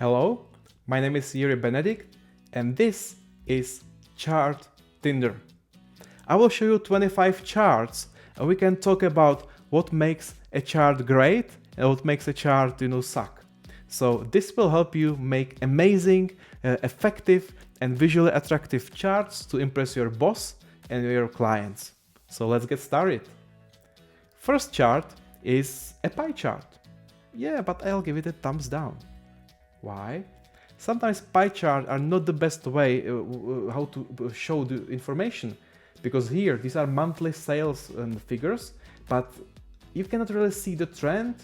Hello, my name is Jiri Benedikt and this is Chart Tinder. I will show you 25 charts and we can talk about what makes a chart great and what makes a chart, suck. So this will help you make amazing, effective and visually attractive charts to impress your boss and your clients. So let's get started. First chart is a pie chart. Yeah, but I'll give it a thumbs down. Why? Sometimes pie charts are not the best way how to show the information, because here these are monthly sales figures, but you cannot really see the trend.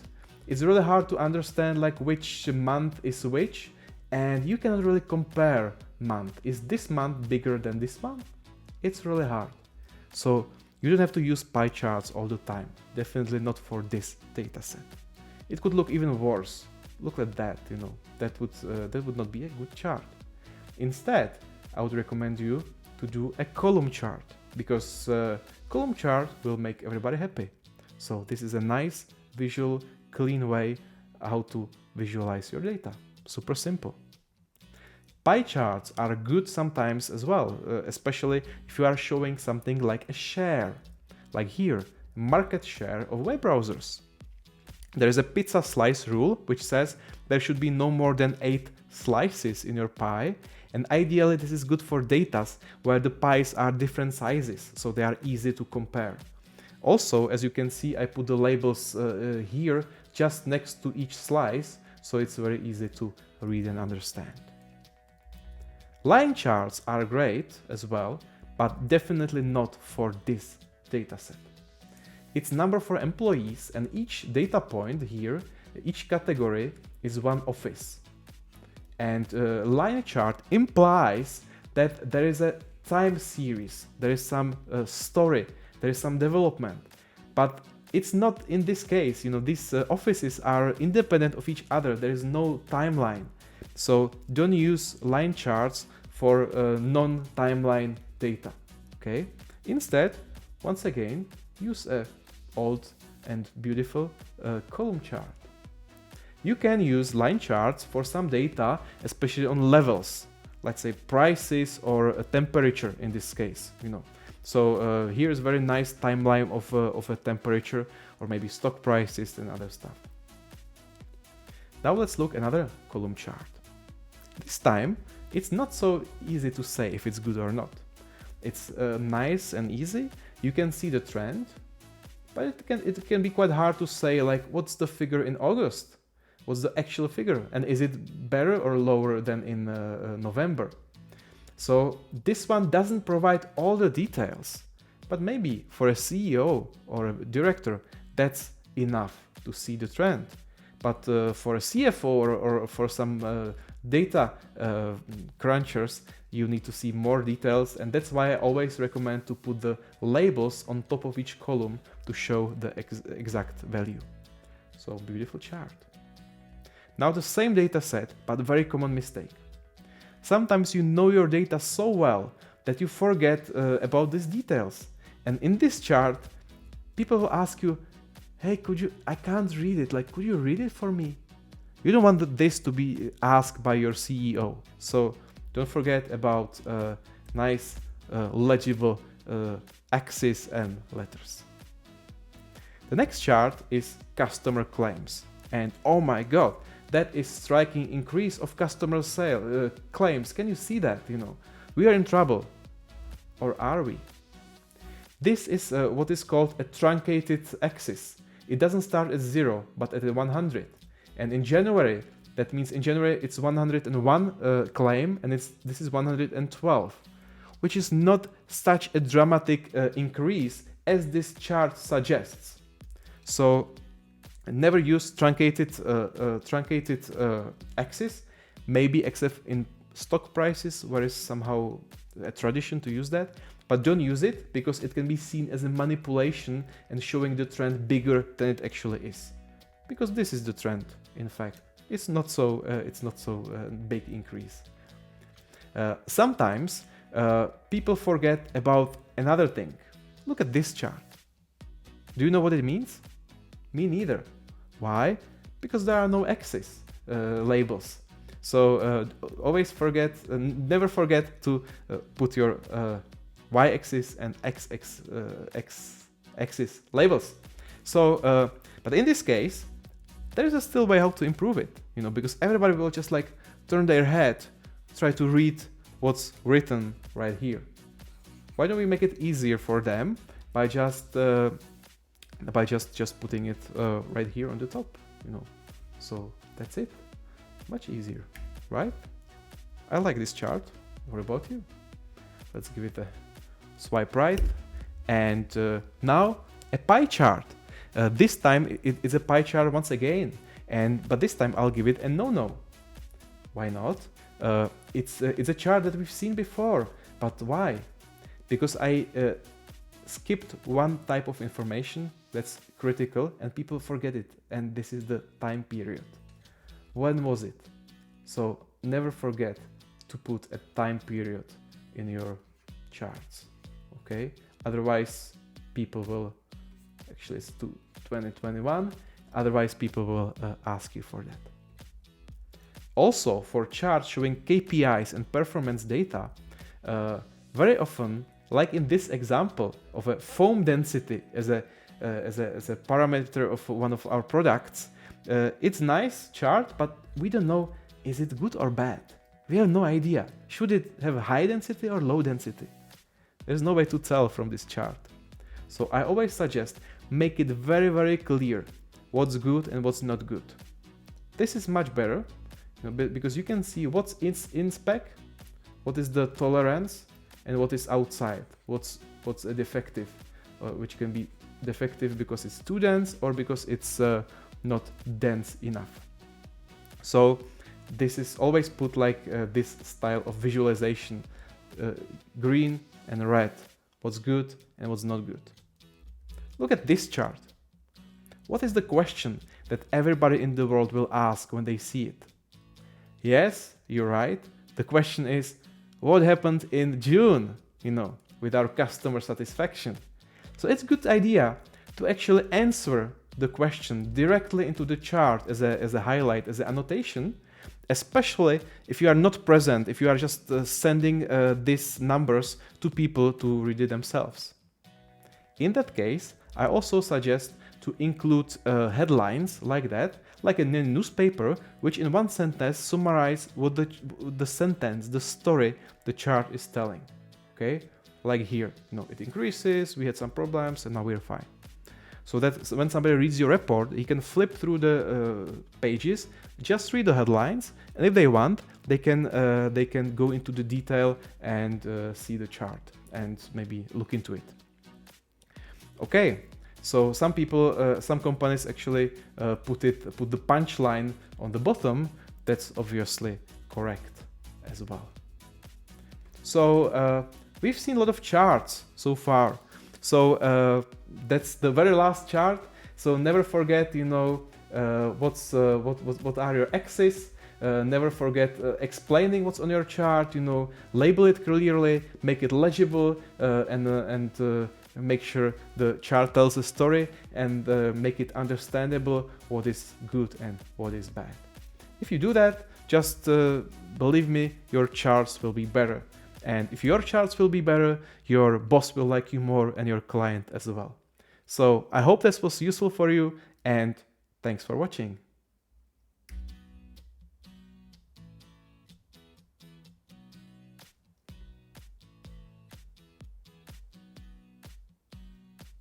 It's really hard to understand like which month is which, and you cannot really compare month. Is this month bigger than this month? It's really hard. So you don't have to use pie charts all the time. Definitely not for this data set. It could look even worse. Look at that, that would not be a good chart. Instead, I would recommend you to do a column chart, because column chart will make everybody happy. So this is a nice visual, clean way how to visualize your data. Super simple. Pie charts are good sometimes as well, especially if you are showing something like a share, like here, market share of web browsers. There is a pizza slice rule, which says there should be no more than 8 slices in your pie, and ideally this is good for data where the pies are different sizes, so they are easy to compare. Also, as you can see, I put the labels here just next to each slice, so it's very easy to read and understand. Line charts are great as well, but definitely not for this dataset. It's number for employees, and each data point here, each category is one office. And line chart implies that there is a time series, there is some story, there is some development. But it's not in this case, these offices are independent of each other, there is no timeline. So don't use line charts for non-timeline data, okay? Instead, once again, use a old and beautiful column chart. You can use line charts for some data, especially on levels, let's say prices or a temperature in this case, So here is very nice timeline of a temperature, or maybe stock prices and other stuff. Now let's look another column chart. This time it's not so easy to say if it's good or not. It's nice and easy. You can see the trend, but it can be quite hard to say like what's the figure in August, what's the actual figure, and is it better or lower than in November. So this one doesn't provide all the details, but maybe for a CEO or a director that's enough to see the trend. But for a CFO or for some data crunchers, you need to see more details, and that's why I always recommend to put the labels on top of each column to show the exact value. So beautiful chart. Now the same data set, but very common mistake. Sometimes you know your data so well that you forget about these details. And in this chart, people will ask you, hey, I can't read it, like, could you read it for me? You don't want this to be asked by your CEO. So don't forget about nice, legible axes and letters. The next chart is customer claims. And oh my God, that is striking increase of customer claims. Can you see that? We are in trouble. Or are we? This is what is called a truncated axis. It doesn't start at 0, but at 100. And in January, that means in January it's 101 claim, and this is 112, which is not such a dramatic increase as this chart suggests. So never use truncated axis, maybe except in stock prices, where is somehow a tradition to use that. But don't use it, because it can be seen as a manipulation and showing the trend bigger than it actually is. Because this is the trend, in fact. It's not so big increase. Sometimes people forget about another thing. Look at this chart. Do you know what it means? Me neither. Why? Because there are no axis labels. So always forget, never forget to put your y-axis and x-axis labels. So, but in this case, there is a still way how to improve it, you know, because everybody will just like turn their head, try to read what's written right here. Why don't we make it easier for them by just putting it right here on the top, you know? So that's it. Much easier, right? I like this chart. What about you? Let's give it a swipe right. And now a pie chart. This time it's a pie chart once again, but this time I'll give it a no-no. Why not? It's a chart that we've seen before, but why? Because I skipped one type of information that's critical and people forget it, and this is the time period. When was it? So never forget to put a time period in your charts, okay? Otherwise people will, actually it's 2021, otherwise people will ask you for that. Also, for charts showing KPIs and performance data, very often, like in this example of a foam density as a parameter of one of our products, it's nice chart, but we don't know, is it good or bad? We have no idea. Should it have a high density or low density? There's no way to tell from this chart. So I always suggest make it very, very clear what's good and what's not good. This is much better, you know, because you can see what's in spec, what is the tolerance, and what is outside, what's a defective, which can be defective because it's too dense or because it's not dense enough. So this is always put like this style of visualization, green and red, what's good and what's not good. Look at this chart. What is the question that everybody in the world will ask when they see it? Yes, you're right. The question is, what happened in June, you know, with our customer satisfaction? So it's a good idea to actually answer the question directly into the chart as a highlight, as an annotation, especially if you are not present, if you are just sending these numbers to people to read it themselves. In that case, I also suggest to include headlines like that, like in a newspaper, which in one sentence summarize what the sentence, the story the chart is telling. Okay, like here, you know, it increases, we had some problems, and now we're fine. So that when somebody reads your report, he can flip through the pages, just read the headlines, and if they want, they can go into the detail and see the chart and maybe look into it. Okay, so some people, some companies actually put the punchline on the bottom. That's obviously correct as well. So we've seen a lot of charts so far. So that's the very last chart. So never forget, you know, what are your axes. Never forget explaining what's on your chart. You know, label it clearly, make it legible, and make sure the chart tells a story, and make it understandable what is good and what is bad. If you do that, just believe me, your charts will be better. And if your charts will be better, your boss will like you more and your client as well. So I hope this was useful for you, and thanks for watching.